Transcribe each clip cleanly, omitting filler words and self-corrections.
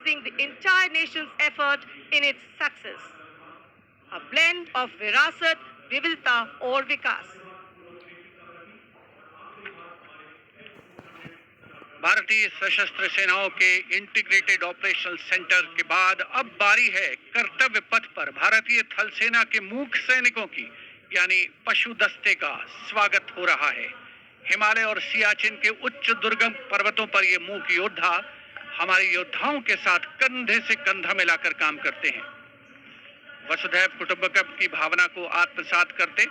boosting the entire nation's effort in its success. A blend of Virasat, Vividta और विकास। भारतीय सशस्त्र सेनाओं के इंटीग्रेटेड ऑपरेशनल सेंटर के बाद अब बारी है कर्तव्य पथ पर भारतीय थल सेना के मूक सैनिकों की, यानी पशु दस्ते का स्वागत हो रहा है। हिमालय और सियाचिन के उच्च दुर्गम पर्वतों पर ये मूक योद्धा हमारे योद्धाओं के साथ कंधे से कंधा मिलाकर काम करते हैं। वसुधैव कुटुंबकम की भावना को आत्मसात करते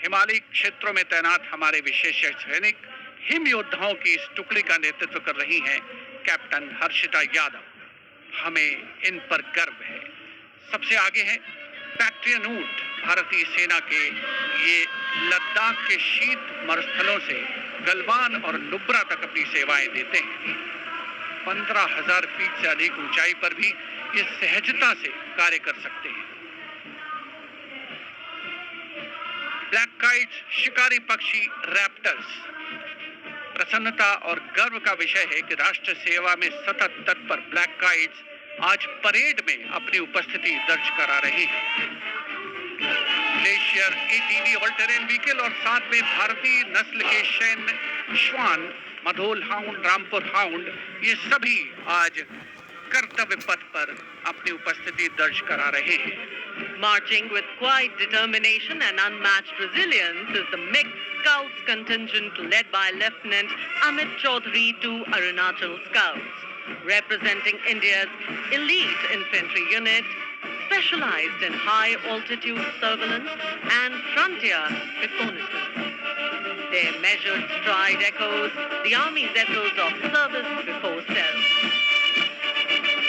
हिमालयी क्षेत्रों में तैनात हमारे विशेष सैनिक हिम योद्धाओं की इस टुकड़ी का नेतृत्व कर रही हैं कैप्टन हर्षिता यादव। हमें इन पर गर्व है। सबसे आगे हैं बैक्ट्रियन ऊंट, भारतीय सेना के ये लद्दाख के शीत मरुस्थलों से गलवान और नुब्रा तक अपनी सेवाएं देते हैं। 15,000 फीट से अधिक ऊंचाई पर भी ये सहजता से कार्य कर सकते हैं। ब्लैक काइट्स, शिकारी पक्षी रैप्टर्स। प्रसन्नता और गर्व का विषय है कि राष्ट्र सेवा में सतत तत्पर ब्लैक काइट्स आज परेड में अपनी उपस्थिति दर्ज करा रहे हैं। Glacier, ATV all terrain vehicle और साथ में भारतीय नस्ल के सैन्य श्वान, मधोल हाउंड, रामपुर हाउंड, ये सभी आज कर्तव्य पथ पर अपनी उपस्थिति दर्ज करा रहे हैं। Marching with quiet determination and unmatched resilience is the mixed Scouts contingent led by Lieutenant Amit Chaudhary to Arunachal Scouts, representing India's elite infantry unit, specialized in high-altitude surveillance and frontier reconnaissance. Their measured stride echoes the Army's ethos of service before self.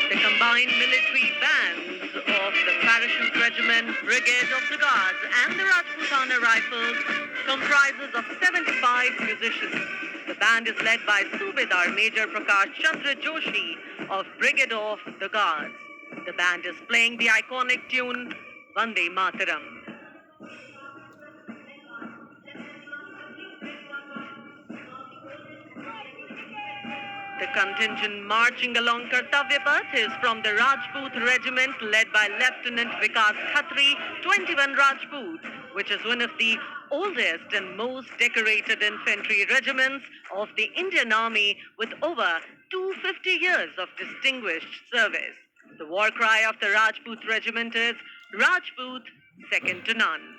The combined military bands of the Parachute Regiment, Brigade of the Guards and the Rajputana Rifles comprises of 75 musicians. The band is led by Subedar Major Prakash Chandra Joshi of Brigade of the Guards. The band is playing the iconic tune Vande Mataram. The contingent marching along Kartavya Path is from the Rajput Regiment led by Lieutenant Vikas Khatri, 21 Rajput, which is one of the oldest and most decorated infantry regiments of the Indian Army with over 250 years of distinguished service. The war cry of the Rajput Regiment is Rajput, second to none.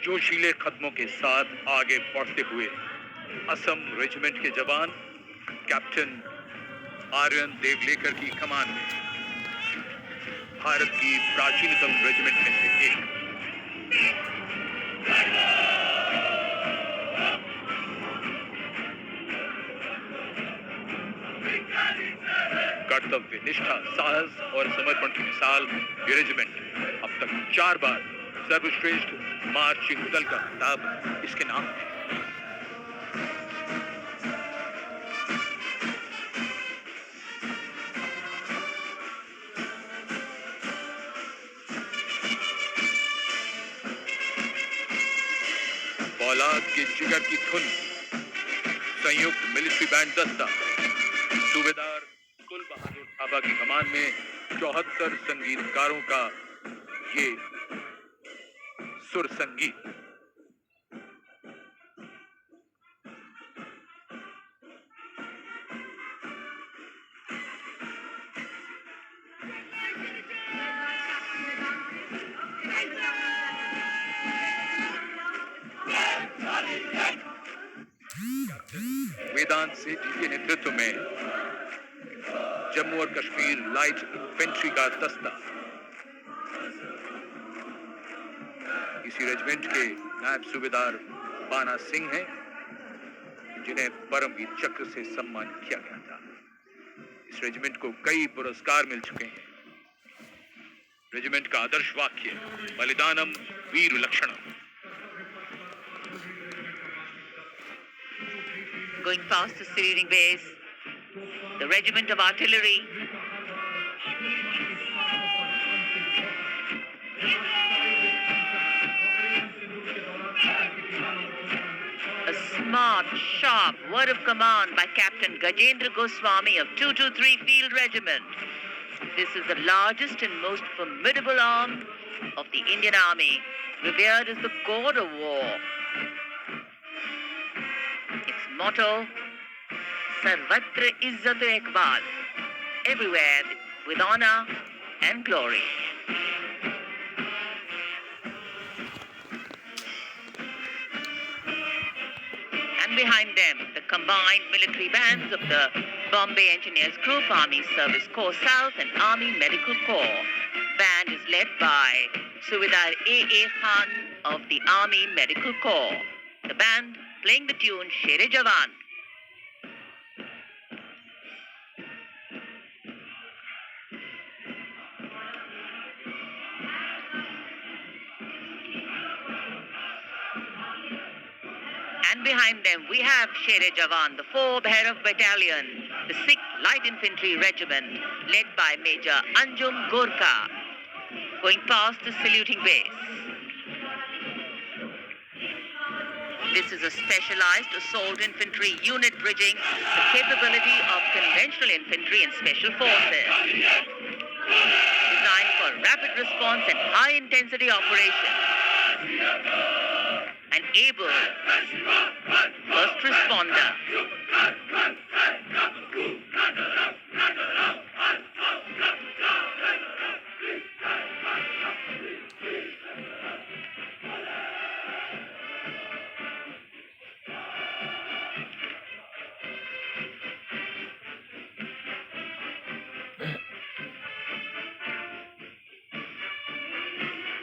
जोशीले कदमों के साथ आगे बढ़ते हुए Assam regiment के जवान captain Aryan Devlekar की कमान में, भारत की प्राचीनतम रेजिमेंट में से एक। कर्तव्य निष्ठा, साहस और समर्पण की मिसाल ये रेजिमेंट अब तक 4 बार सर्वश्रेष्ठ मार्चिंग दल का खिताब इसके नाम है। फौलाद के जिगर की धुन, संयुक्त मिलिट्री बैंड दस्ता, सूबेदार कुल बहादुर थापा की कमान में 74 संगीतकारों का ये सुर संगीत। वेदांत सेठ जी के नेतृत्व में जम्मू और कश्मीर लाइट इन्फेंट्री का दस्ता, इसी रेजिमेंट के नायब सूबेदार बाना सिंह हैं, जिन्हें परमवीर चक्र से सम्मानित किया गया था। इस रेजिमेंट को कई पुरस्कार मिल चुके हैं। रेजिमेंट का आदर्श वाक्य बलिदानम वीर लक्षणम। Going past the saluting base, the regiment of artillery smart, sharp word of command by Captain Gajendra Goswami of 223 Field Regiment. This is the largest and most formidable arm of the Indian Army, revered as the god of war. Its motto, Sarvatra Izzat-e Iqbal, everywhere with honor and glory. And behind them, the combined military bands of the Bombay Engineers Group, Army Service Corps South and Army Medical Corps. Band is led by Subedar A.A. Khan of the Army Medical Corps. The band playing the tune Sher-e Jawan. And behind them we have Sher-e Jawan, the 4th Bhairav Battalion, the 6th Light Infantry Regiment, led by Major Anjum Gorkha, going past the saluting base. This is a specialized assault infantry unit bridging the capability of conventional infantry and special forces. Designed for rapid response and high-intensity operations. An able first responder.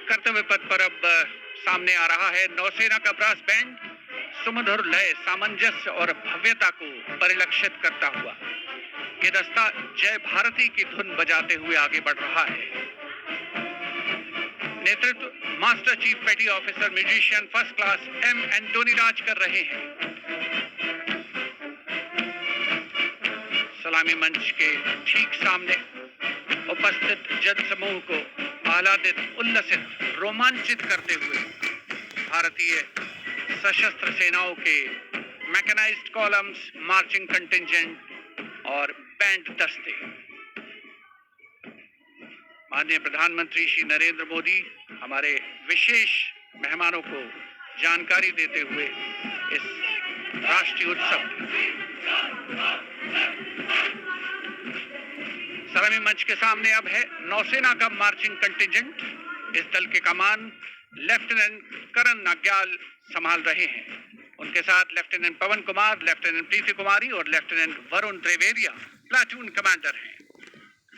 कर्तव्य पथ पर अब सामने आ रहा है नौसेना का brass band, सुमधुर लय, सामंजस्य और भव्यता को परिलक्षित करता हुआ ये दस्ता जय भारती की धुन बजाते हुए आगे बढ़ रहा है। नेतृत्व master chief petty officer musician first class M Antony Raj कर रहे हैं। सलामी मंच के ठीक सामने उपस्थित जनसमूह को आह्लादित, उल्लसित, रोमांचित करते हुए भारतीय सशस्त्र सेनाओं के मैकेनाइज्ड कॉलम्स, मार्चिंग कंटिंजेंट और बैंड दस्ते। माननीय प्रधानमंत्री श्री नरेंद्र मोदी हमारे विशेष मेहमानों को जानकारी देते हुए इस राष्ट्रीय उत्सव सलामी मंच के सामने अब है नौसेना का मार्चिंग कंटिंजेंट। इस दल के कमान लेफ्टिनेंट करण नाग्याल संभाल रहे हैं। उनके साथ लेफ्टिनेंट पवन कुमार, लेफ्टिनेंट प्रीति कुमारी और लेफ्टिनेंट वरुण त्रिवेदिया प्लाटून कमांडर हैं।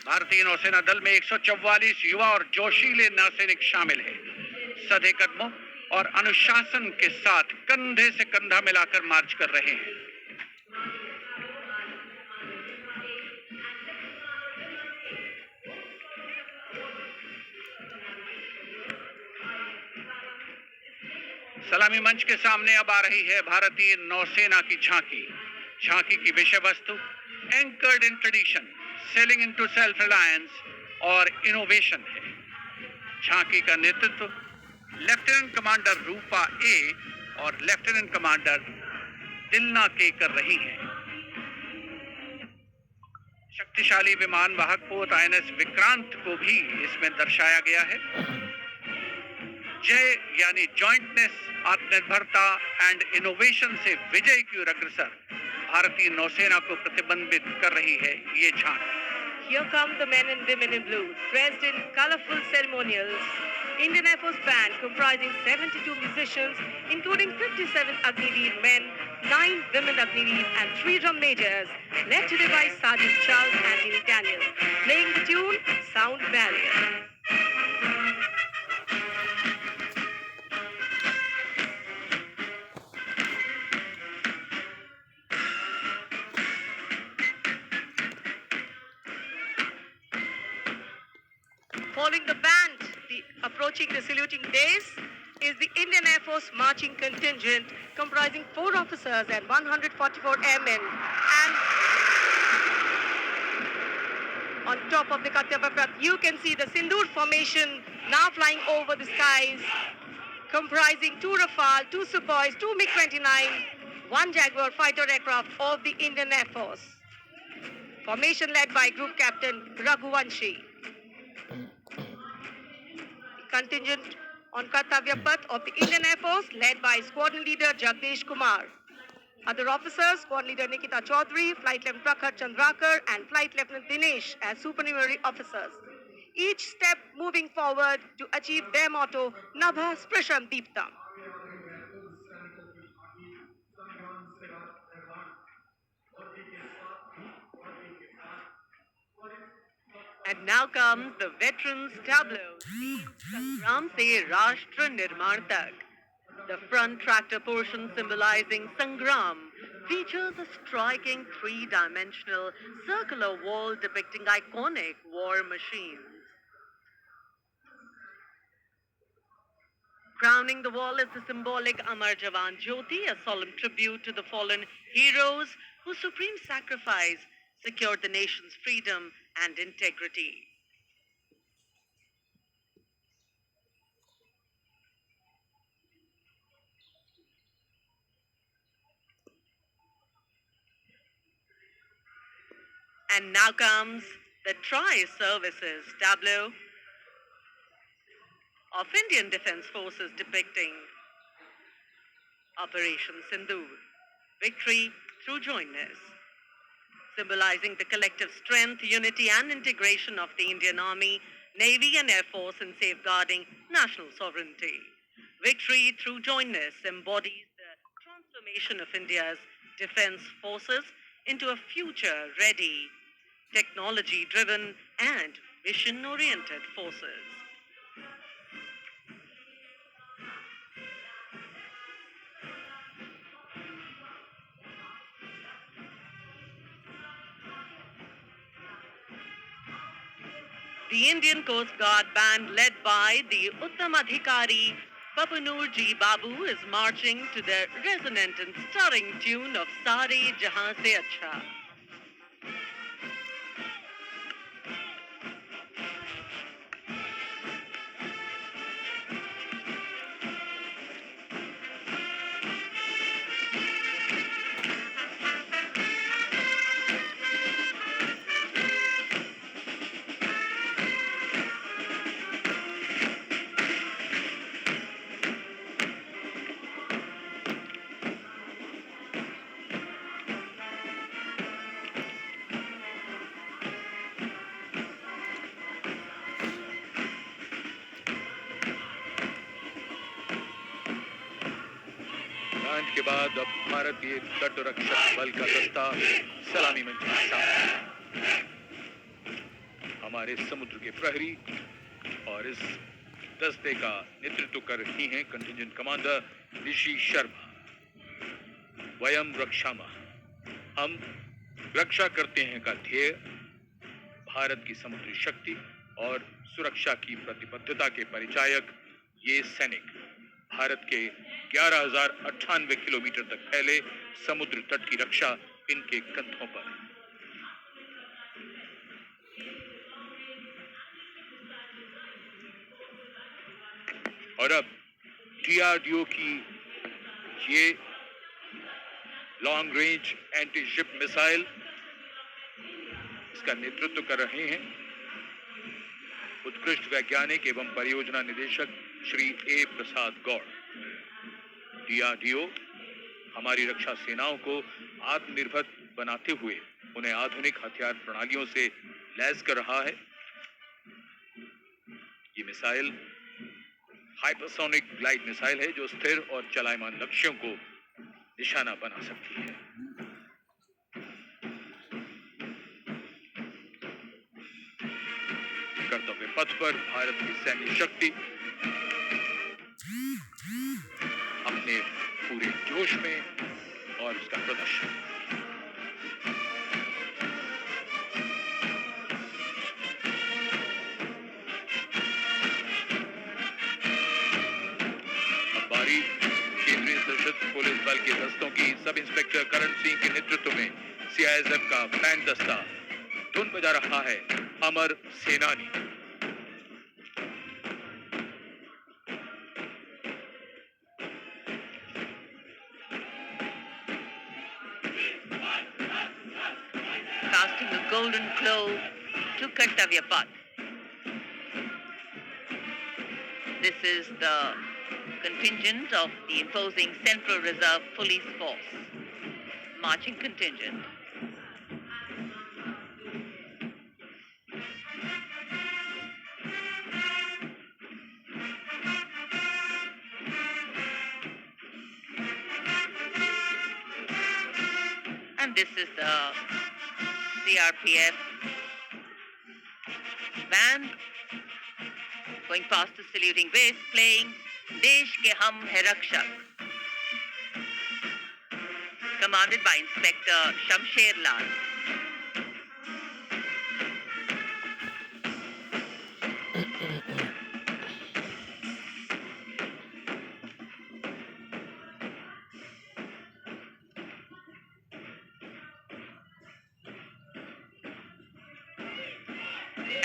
भारतीय नौसेना दल में 144 युवा और जोशीले नौसैनिक शामिल हैं। सधे कदमों और अनुशासन के साथ कंधे से कंधा मिलाकर मार्च कर रहे हैं। सलामी मंच के सामने अब आ रही है भारतीय नौसेना की झांकी। झांकी की विषय वस्तु anchored in tradition, sailing into self reliance और इनोवेशन है। झांकी का नेतृत्व लेफ्टिनेंट कमांडर रूपा ए और लेफ्टिनेंट कमांडर दिलना के कर रही हैं। शक्तिशाली विमान वाहक पोत आईएनएस विक्रांत को भी इसमें दर्शाया गया है। जय यानी जॉइंटनेस, आत्मनिर्भरता एंड इनोवेशन से विजय की ओर अग्रसर भारतीय नौसेना को प्रतिबिंबित कर रही है ये झांकी। Here come the men and women in blue, dressed in colorful ceremonials. Indian Air Force Band comprising 72 musicians, including 57 Agniveer men, 9 women Agniveer and 3 drum majors, led today by Sergeant Charles Anthony Daniel, playing the tune Sound Barrier. Following the band, approaching the saluting dais, is the Indian Air Force marching contingent comprising 4 officers and 144 airmen. And on top of the Kartavya Path, you can see the Sindoor formation now flying over the skies, comprising 2 Rafale, 2 Sukhois, 2 MiG-29, one Jaguar fighter aircraft of the Indian Air Force. Formation led by Group Captain Raghuvanshi. The contingent on Kartavya Path of the Indian Air Force led by Squadron Leader Jagdish Kumar. Other officers, Squad Leader Nikita Chaudhary, Flight Lieutenant Prakhar Chandrakar and Flight Lieutenant Dinesh as supernumerary officers. Each step moving forward to achieve their motto, Nabha Sprisham Deeptam. And now comes the veterans tableau, Sangram Se Rashtra Nirman Tak. The front tractor portion symbolizing Sangram features a striking three-dimensional circular wall depicting iconic war machines. Crowning the wall is the symbolic Amar Jawan Jyoti, a solemn tribute to the fallen heroes whose supreme sacrifice secured the nation's freedom and integrity. And now comes the Tri-Services tableau of Indian Defence Forces depicting Operation Sindoor, victory through jointness, symbolizing the collective strength, unity and integration of the Indian Army, Navy and Air Force in safeguarding national sovereignty. Victory through jointness embodies the transformation of India's defence forces into a future-ready, technology-driven and mission-oriented forces. The Indian Coast Guard band led by the Uttamadhikari Papanur Ji Babu is marching to the resonant and stirring tune of Sare Jahan Se Acha. Launch के बाद अब भारतीय तट रक्षक बल का दस्ता सलामी मंच में सामने। हमारे समुद्र के प्रहरी और इस दस्ते का नेतृत्व कर रही हैं कंटिजेंट कमांडर ऋषि शर्मा। वयम रक्षामः, हम रक्षा करते हैं का ध्येय भारत की समुद्री शक्ति और सुरक्षा की प्रतिबद्धता के परिचायक ये सैनिक भारत के 11,098 किलोमीटर तक फैले समुद्र तट की रक्षा इनके कंधों पर। और अब DRDO की ये long range anti ship missile, इसका नेतृत्व कर रहे हैं उत्कृष्ट वैज्ञानिक एवं परियोजना निदेशक Shri A. Prasad Gaur. DRDO हमारी रक्षा सेनाओं को आत्मनिर्भर बनाते हुए उन्हें आधुनिक हथियार प्रणालियों से लैस कर रहा है। ये मिसाइल हाइपरसोनिक ग्लाइड मिसाइल है जो स्थिर और चलायमान लक्ष्यों को निशाना बना सकती है। कर्तव्य पथ पर भारत की सैन्य शक्ति अपने पूरे जोश में और उसका प्रदर्शन। अब बारी केंद्रीय सशस्त्र पुलिस बल के दस्तों की सब इंस्पेक्टर करण सिंह के नेतृत्व में CISF का बैंड दस्ता धुन बजा रहा है अमर सेनानी। casting a golden glow to Kartavya Path. This is the contingent of the imposing Central Reserve Police Force, marching contingent. And this is the CRPF band going past the saluting base, playing Desh Ke Hum Hai Rakshak, commanded by Inspector Shamsher Lal.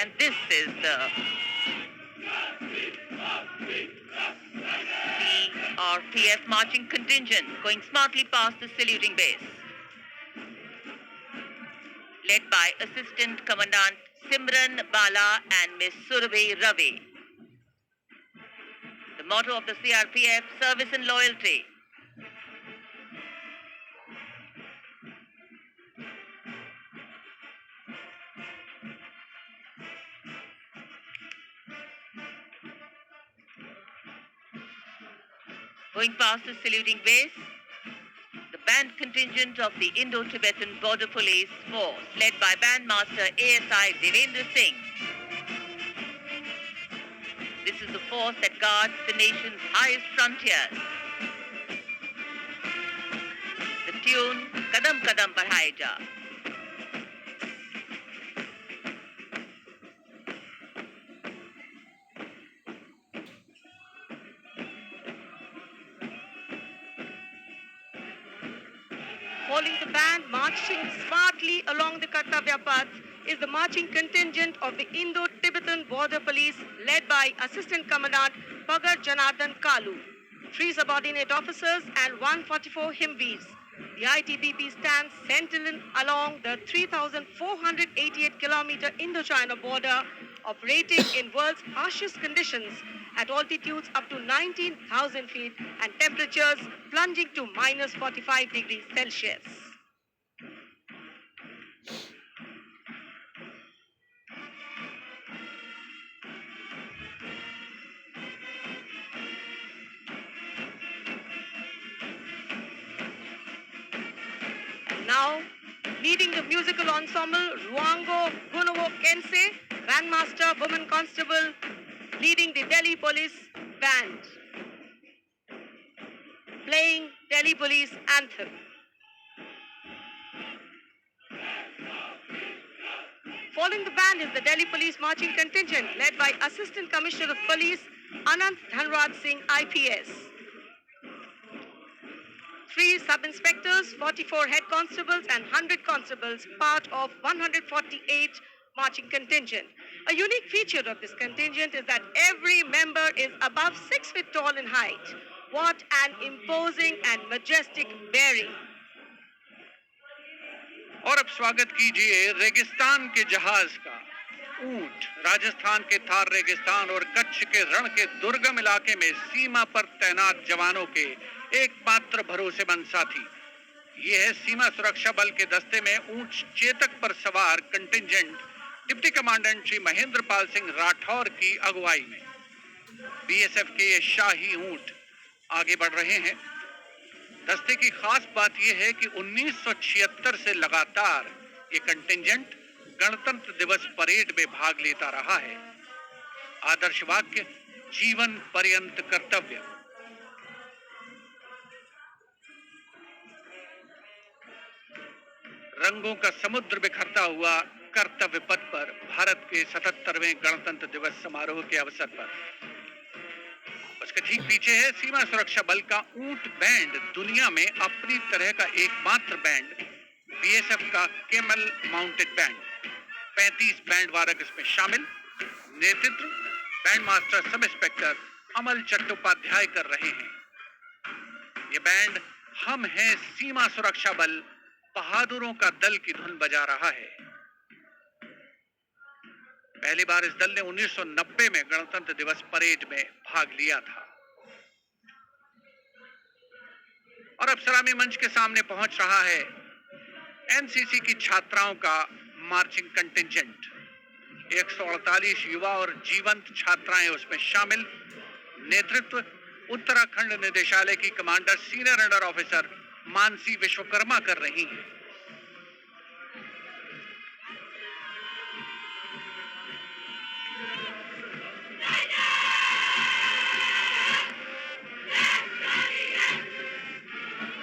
And this is the CRPF marching contingent going smartly past the saluting base, led by Assistant Commandant Simran Bala and Miss Surabhi Ravi. The motto of the CRPF, service and loyalty. Going past the saluting base, the band contingent of the Indo-Tibetan Border Police Force, led by Bandmaster ASI Devendra Singh. This is the force that guards the nation's highest frontiers. The tune, Kadam Kadam Badhai Ja. Following the band marching smartly along the Kartavya Path is the marching contingent of the Indo-Tibetan Border Police led by Assistant Commandant Pagar Janardhan Kalu, 3 subordinate officers and 144 Himvis. The ITBP stands sentinel along the 3,488-kilometer Indo-China border, operating in world's harshest conditions at altitudes up to 19,000 feet and temperatures plunging to minus 45 degrees Celsius. And now, leading the musical ensemble, Ruango Gunovo Kense, Bandmaster Woman Constable, leading the Delhi Police Band, playing Delhi Police Anthem. Following the band is the Delhi Police Marching Contingent led by Assistant Commissioner of Police Anant Dhanraj Singh IPS. 3 sub-inspectors, 44 head constables and 100 constables, part of 148 marching contingent. A unique feature of this contingent is that every member is above 6 feet tall in height. What an imposing and majestic bearing. और अब स्वागत कीजिए रेगिस्तान के जहाज का। ऊंट राजस्थान के थार रेगिस्तान और कच्छ के रण के दुर्गम इलाके में सीमा पर तैनात जवानों के एकमात्र भरोसेमंद साथी। ये है सीमा सुरक्षा बल के दस्ते में ऊंट चेतक पर सवार contingent deputy commandant Shri Mahendra Pal Singh Rathore की अगुवाई में। बीएसएफ के ये शाही ऊंट आगे बढ़ रहे हैं। दस्ते की खास बात यह है कि 1976 से लगातार ये कंटिंजेंट गणतंत्र दिवस परेड में भाग लेता रहा है। आदर्श वाक्य, जीवन पर्यंत कर्तव्य। रंगों का समुद्र बिखरता हुआ कर्तव्य पथ पर भारत के 77वें गणतंत्र दिवस समारोह के अवसर पर उसके ठीक पीछे है सीमा सुरक्षा बल का ऊंट बैंड, दुनिया में अपनी तरह का एकमात्र बैंड, बीएसएफ का केमल माउंटेड बैंड। 35 बैंड वादक इसमें शामिल। नेतृत्व बैंड मास्टर सब इंस्पेक्टर अमल चट्टोपाध्याय कर रहे हैं। ये बैंड हम हैं सीमा सुरक्षा बल बहादुरों का दल की धुन बजा रहा है। पहली बार इस दल ने 1990 में गणतंत्र दिवस परेड में भाग लिया था और अब सलामी मंच के सामने पहुंच रहा है एनसीसी की छात्राओं का मार्चिंग कंटिंजेंट। 148 युवा और जीवंत छात्राएं उसमें शामिल। नेतृत्व उत्तराखंड निदेशालय की commander senior under officer Mansi Vishwakarma कर रही हैं।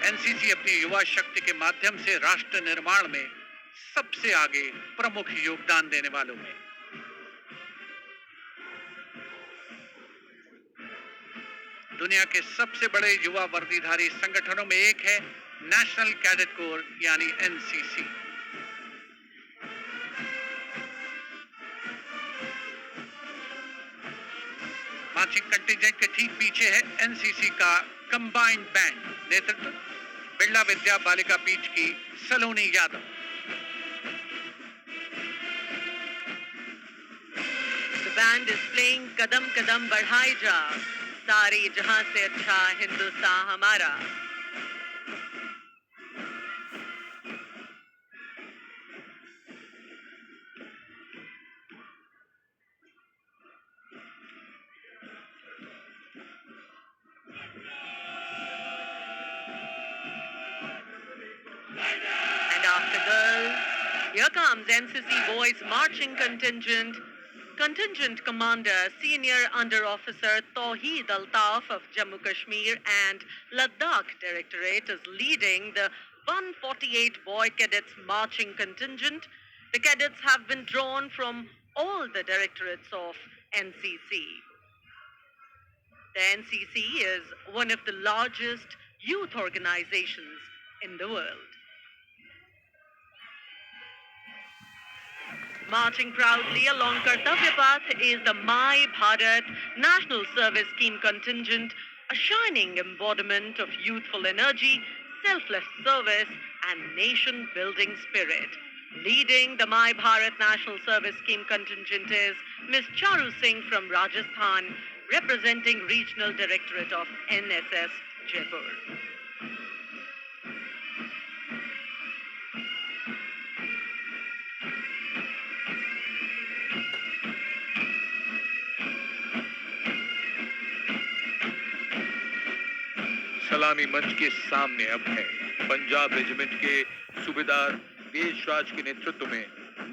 एनसीसी अपनी युवा शक्ति के माध्यम से राष्ट्र निर्माण में सबसे आगे प्रमुख योगदान देने वालों में। दुनिया के सबसे बड़े युवा वर्दीधारी संगठनों में एक है नेशनल कैडेट कोर यानी एनसीसी। मार्चिंग कंटिंजेंट के ठीक पीछे है एनसीसी का कंबाइंड बैंड। नेतृत्व बिरला विद्या बालिका पीठ की सलोनी Yadav. The band is playing कदम कदम बढ़ाए जा, सारे जहां से अच्छा हिंदुस्तान हमारा। And after girls, here comes NCC Boys Marching Contingent. Contingent Commander Senior Under Officer Tawheed Altaf of Jammu Kashmir and Ladakh Directorate is leading the 148 boy cadets marching contingent. The cadets have been drawn from all the directorates of NCC. The NCC is one of the largest youth organizations in the world. Marching proudly along Kartavya Path is the My Bharat National Service Scheme contingent, a shining embodiment of youthful energy, selfless service, and nation-building spirit. Leading the My Bharat National Service Scheme contingent is Ms. Charu Singh from Rajasthan, representing Regional Directorate of NSS Jaipur. सलामी मंच के सामने अब है Punjab regiment के सूबेदार देशराज के नेतृत्व में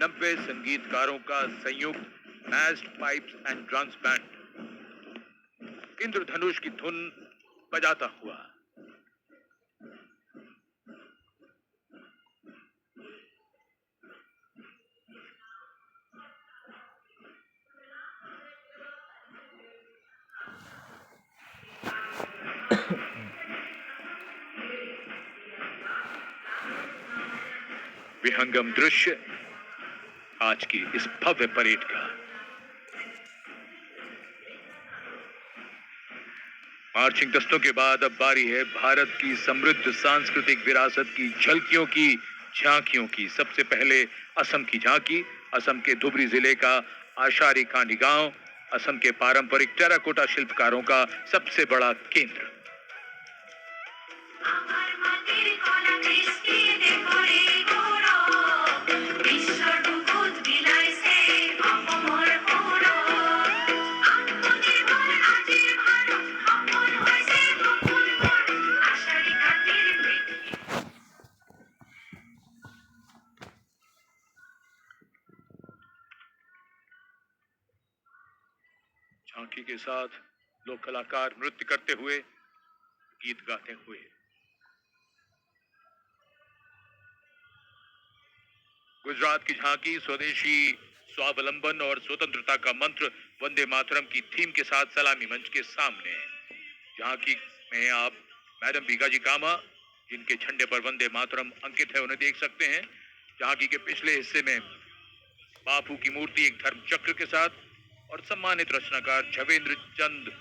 90 संगीतकारों का संयुक्त massed pipes and drums band Indradhanush की धुन बजाता हुआ। विहंगम दृश्य आज की इस भव्य परेड का। मार्चिंग दस्तों के बाद अब बारी है भारत की समृद्ध सांस्कृतिक विरासत की झलकियों की, झांकियों की। सबसे पहले असम की झांकी, असम के धुबरी जिले का आशारी कांडी गांव, असम के पारंपरिक टेराकोटा शिल्पकारों का सबसे बड़ा केंद्र। झांकी के साथ लोक कलाकार नृत्य करते हुए, गीत गाते हुए। गुजरात की झांकी स्वदेशी स्वावलंबन और स्वतंत्रता का मंत्र वंदे मातरम की थीम के साथ सलामी मंच के सामने है। झांकी में आप मैडम भीगाजी कामा, जिनके झंडे पर वंदे मातरम अंकित है, उन्हें देख सकते हैं। झांकी के पिछले हिस्से में बापू की मूर्ति एक धर्म चक्र के साथ और सम्मानित रचनाकार झवेंद्र चंद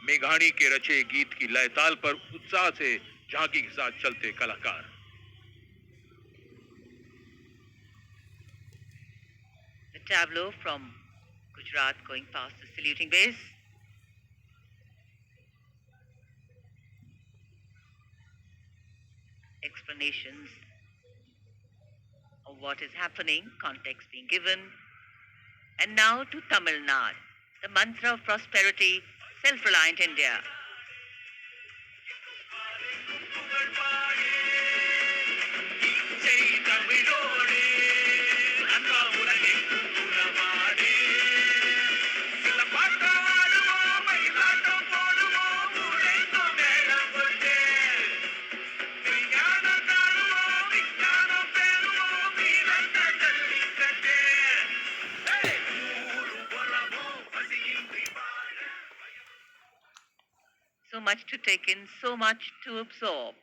मेघाणी के रचे गीत की लय ताल पर उत्साह से झांकी के साथ चलते कलाकार। tableau from Gujarat going past the saluting base. Explanations of what is happening, context being given. And now to Tamil Nadu, the mantra of prosperity, self-reliant India. So much to take in, so much to absorb.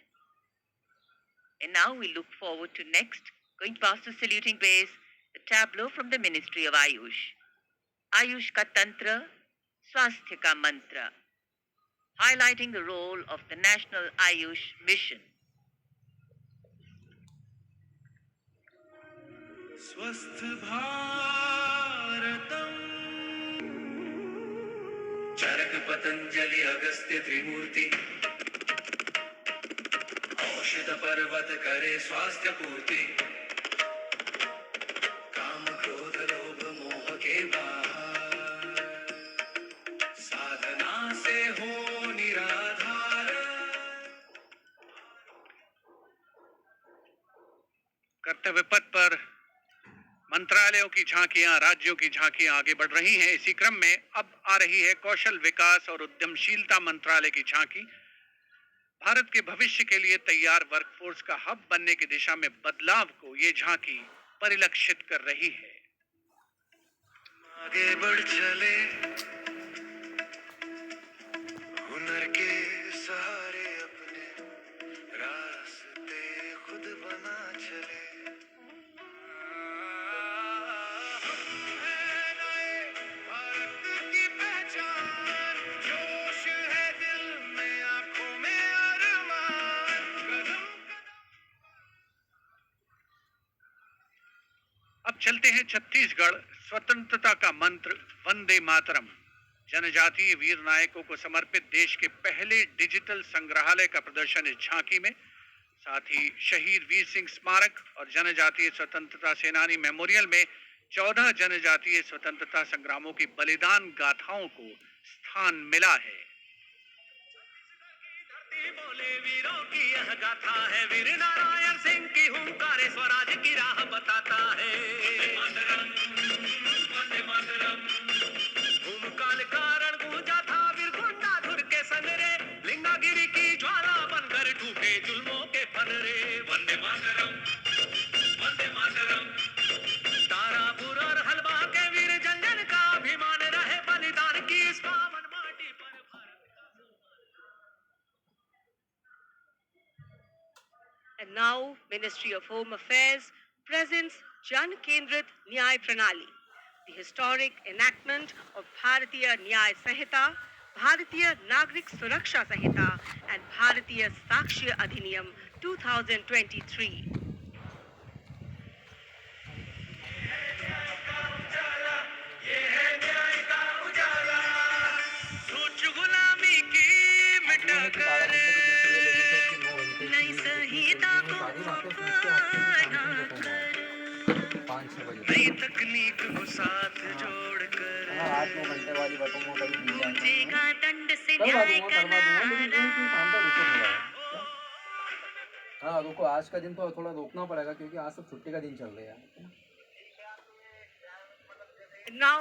And now we look forward to next, going past the saluting base, the tableau from the Ministry of Ayush. Ayush ka Tantra, Swasthya ka Mantra, highlighting the role of the National Ayush Mission. स्वस्थ भारतम चरक पतंजलि अगस्त्य त्रिमूर्ति औषध पर्वत करे स्वास्थ्य पूर्ति काम क्रोध लोभ मोह के बाहर साधना से हो निराधार कर्तव्य पथ पर मंत्रालयों की झांकियां, राज्यों की झांकियां आगे बढ़ रही हैं। इसी क्रम में अब आ रही है कौशल विकास और उद्यमशीलता मंत्रालय की झांकी। भारत के भविष्य के लिए तैयार वर्कफोर्स का हब बनने की दिशा में बदलाव को ये झांकी परिलक्षित कर रही है। आगे बढ़ चले हुनर के सहारे अपने रास्ते खुद बना चले अब चलते हैं छत्तीसगढ़। स्वतंत्रता का मंत्र वंदे मातरम, जनजातीय वीर नायकों को समर्पित देश के पहले डिजिटल संग्रहालय का प्रदर्शन इस झांकी में, साथ ही शहीद वीर सिंह स्मारक और जनजातीय स्वतंत्रता सेनानी मेमोरियल में 14 जनजातीय स्वतंत्रता संग्रामों की बलिदान गाथाओं को स्थान मिला है। बोले वीरों की यह गाथा है, वीर नारायण सिंह की हुंकार स्वराज की राह बताता है। भूमकाल कारण गूंजा था वीर गुंडाधुर के संगरे, लिंगागिरी की ज्वाला बनकर ठूके जुल्मों के फनरे। वंदे मातरम, वंदे मातरम। तारापुर और हलवा के वीर जंजन का अभिमान रहे, बलिदान की इस पावन माटी पर And now, Ministry of Home Affairs presents Jan Kendrit Nyay Pranali, the historic enactment of Bharatiya Nyay Sanhita, Bharatiya Nagrik Suraksha Sanhita, and Bharatiya Sakshya Adhiniyam 2023. नई तकनीक को साथ जोड़कर 8-9 घंटे वाली बताऊंगा कभी पूछेगा दंड से करवा न्याय दूंगा का लेकिन शाम तक रुको थोड़ा। हाँ रुको, आज का दिन तो थोड़ा रोकना पड़ेगा क्योंकि आज सब छुट्टी का दिन चल रहा है। Now,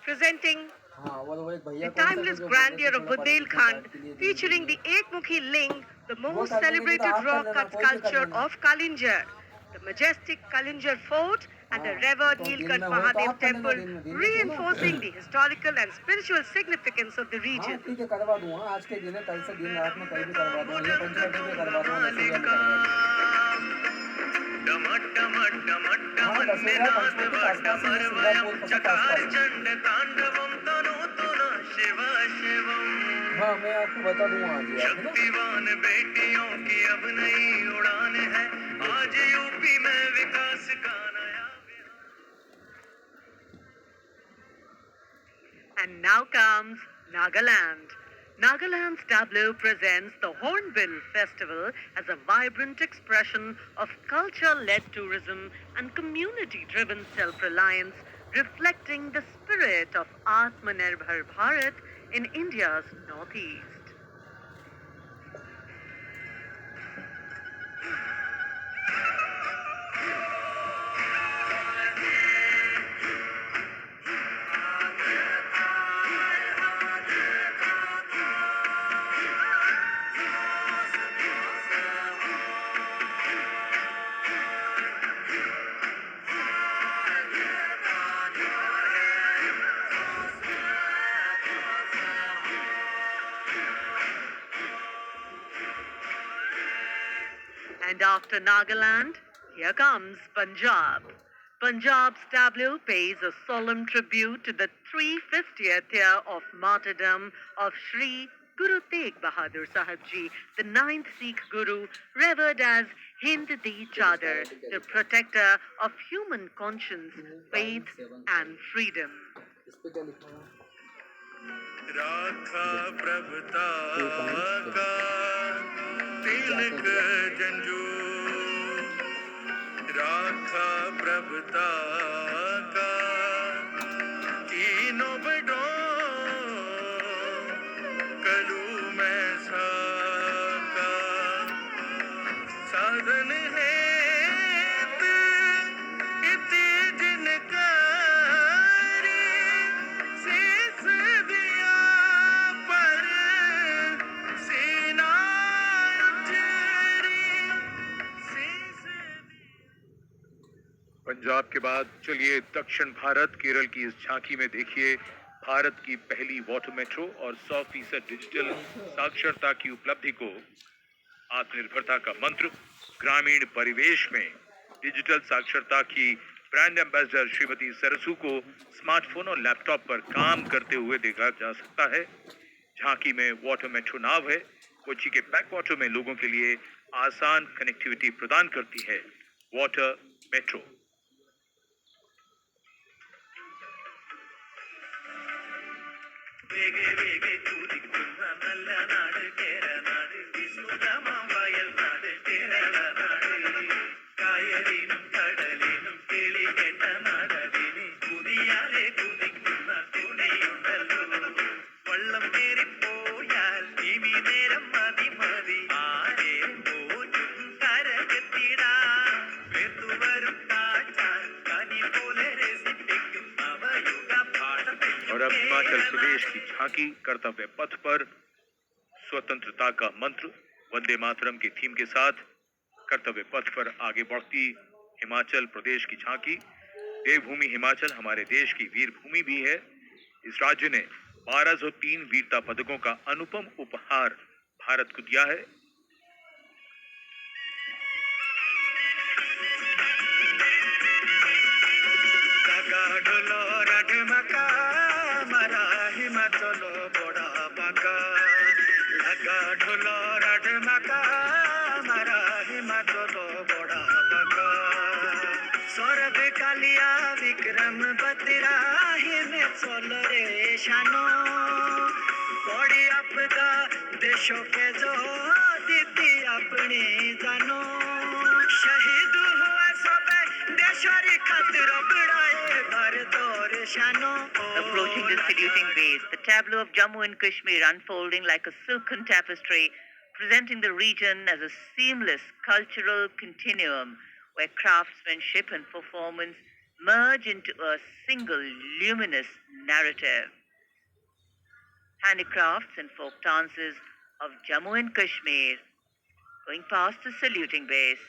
presenting हाँ वो एक भैया the timeless grandeur of Bundelkhand, featuring the Ekmukhi Ling, the most celebrated rock cut sculpture of Kalinjar, the majestic Kalinjar Fort, and the revered Nilkant Mahadev Temple, reinforcing the historical and spiritual significance of the हाँ region. ठीक है, करवा दूंगा। आज के दिन है, कल से दिन रात में कहीं भी करवा दूंगा। ये पंचवटी में करवा दूंगा। डमट डमट डमट हाँ डमट दशहरा पंचवटी के आसपास ही है, सिंगापुर के आसपास है। चंड तांडवम तनो तुना शिव शिवम। हाँ मैं आपको बता दूंगा आज ही, आप है ना। शक्तिवान बेटियों की अब नई उड़ान है, आज यूपी में विकास का नया And now comes Nagaland. Nagaland's tableau presents the Hornbill Festival as a vibrant expression of culture-led tourism and community-driven self-reliance, reflecting the spirit of Atmanirbhar Bharat in India's northeast. And after Nagaland, here comes Punjab. Punjab's tableau pays a solemn tribute to the 350th year of martyrdom of Sri Guru Tegh Bahadur Sahib Ji, the ninth Sikh Guru, revered as Hind Di Chadar, the protector of human conscience, faith, and freedom. इस पे क्या लिखा है? राखा प्रभुता का तिलक जंजू राखा प्रभुता का तीनों बड़ों कलू में साका साधन है इत जिनकारी शीस दिया पर सीना उचरी शीस पंजाब के बाद चलिए दक्षिण भारत केरल की इस झांकी में देखिए भारत की पहली वाटर मेट्रो और 100% डिजिटल साक्षरता की उपलब्धि को। आत्मनिर्भरता का मंत्र, ग्रामीण परिवेश में डिजिटल साक्षरता की ब्रांड एम्बेसडर श्रीमती सरसू को स्मार्टफोन और लैपटॉप पर काम करते हुए देखा जा सकता है। झांकी में वाटर मेट्रो नाव है। कोच्चि के बैकवाटर में लोगों के लिए आसान कनेक्टिविटी प्रदान करती है वाटर मेट्रो। വേഗേ വേഗേ കുതിക്കുന്ന നല്ല നാട് കേരനാട് വിശുദ്ധമാം വയൽ നാട് കേരളനാട് കായലിനും കടലിനും കിളി കേട്ട നാടതിന് കുതിയാലെ കുതിക്കുന്ന തുണയുണ്ടല്ലോ വള്ളം കേറിപ്പോയാൽ ഇനി നേരം മതി മതി ആരെ പോറ്റും കരകെത്തിടാം വെത്തുവരും കാറ്റാൻ കനി പോലെ രസിപ്പിക്കും അവയുഗ പാഠത്തിൽ और अब हिमाचल प्रदेश की झांकी कर्तव्य पथ पर स्वतंत्रता का मंत्र वंदे मातरम के थीम के साथ कर्तव्य पथ पर आगे बढ़ती हिमाचल प्रदेश की झांकी। देवभूमि हिमाचल हमारे देश की वीर भूमि भी है। इस राज्य ने 1203 वीरता पदकों का अनुपम उपहार भारत को दिया है। টাকা ঢোলো রাঢ মাকা মারা হিমাচল বড়া বাঁকা লাগা ঢোলো রাঢ মাকা মারা হিমাচল বড়া বাঁকা স্বরগ কালিয়া বিক্রম বতরা হিমাচল রে শানো बड़ी आपदा देशों के जो दीदी अपनी जानो शहीद हुआ सब देशरी खातिर बड़ाए भारत और शानो Approaching the saluting base, the tableau of Jammu and Kashmir unfolding like a silken tapestry, presenting the region as a seamless cultural continuum where craftsmanship and performance merge into a single luminous narrative. Handicrafts and folk dances of Jammu and Kashmir going past the saluting base.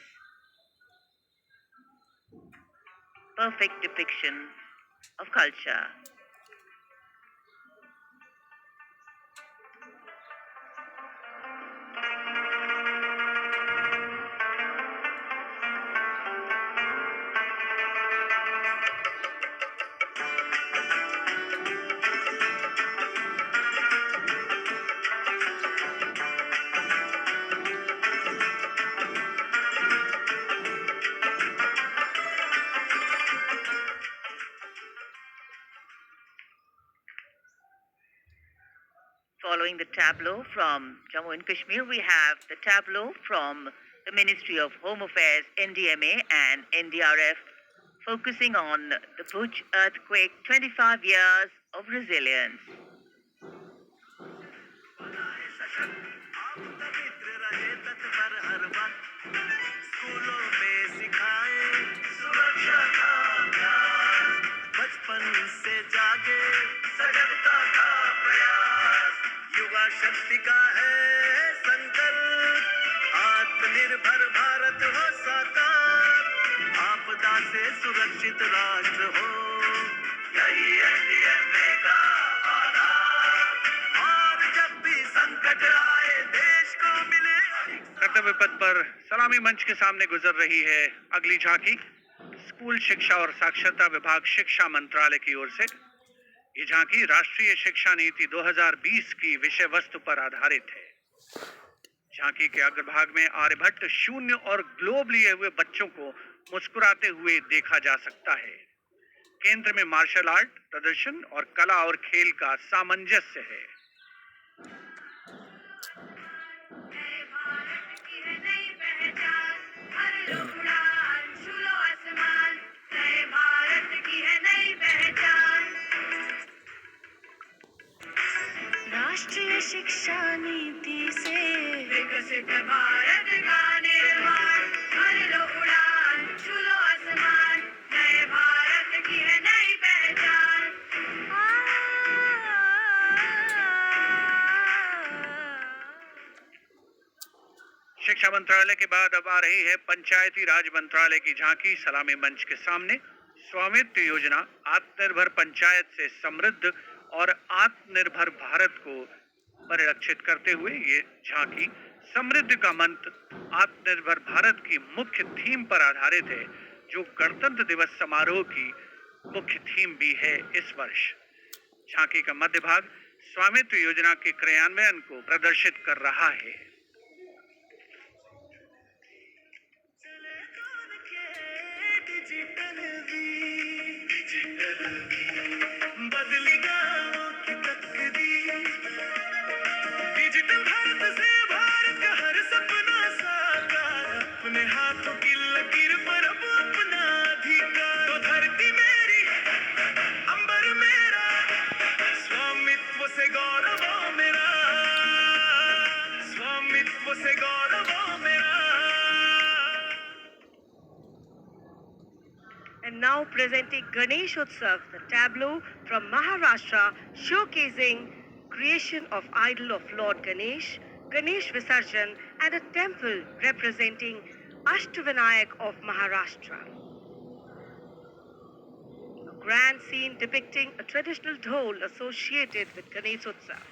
Perfect depiction of culture. Following the tableau from Jammu and Kashmir, we have the tableau from the Ministry of Home Affairs, NDMA and NDRF, focusing on the Bhuj earthquake, 25 years of resilience. पवित्र रहे तत्पर हर वक्त स्कूलों में सिखाए सुरक्षा का अभ्यास बचपन से जागे सजगता का प्रयास युवा शक्ति का है संकल्प आत्मनिर्भर भारत हो साकार आपदा से सुरक्षित राष्ट्र हो यही एनडीएमए का आधार और जब भी संकट आए देश को मिले कर्तव्य पथ पर सलामी मंच के सामने गुजर रही है अगली झांकी। स्कूल शिक्षा और साक्षरता विभाग शिक्षा मंत्रालय की ओर से ये झांकी राष्ट्रीय शिक्षा नीति 2020 की विषय वस्तु पर आधारित है। झांकी के अग्रभाग में आर्यभट्ट शून्य और ग्लोब लिए हुए बच्चों को मुस्कुराते हुए देखा जा सकता है। केंद्र में मार्शल आर्ट प्रदर्शन और कला और खेल का सामंजस्य है। राष्ट्रीय शिक्षा नीति से विकसित भारत का निर्माण भर लो उड़ान छूलो आसमान नए भारत की है नई पहचान शिक्षा मंत्रालय के बाद अब आ रही है पंचायती राज मंत्रालय की झांकी सलामी मंच के सामने। स्वामित्व योजना आत्मनिर्भर पंचायत से समृद्ध और आत्मनिर्भर भारत को परिलक्षित करते हुए ये झांकी समृद्धि का मंत्र आत्मनिर्भर भारत की मुख्य थीम पर आधारित है, जो गणतंत्र दिवस समारोह की मुख्य थीम भी है इस वर्ष। झांकी का मध्य भाग स्वामित्व योजना के क्रियान्वयन को प्रदर्शित कर रहा है। बदली गाँवों की तकदीर डिजिटल भारत से भारत का हर सपना साकार अपने हाथों की लकीर पर अब अपना अधिकार तो धरती मेरी अंबर मेरा स्वामित्व से गौरव मेरा स्वामित्व से गौरव मेरा And now presenting Ganesh Utsav, the tableau from Maharashtra showcasing creation of idol of Lord Ganesh, Ganesh Visarjan and a temple representing Ashtavinayak of Maharashtra. A grand scene depicting a traditional dhol associated with Ganesh Utsav.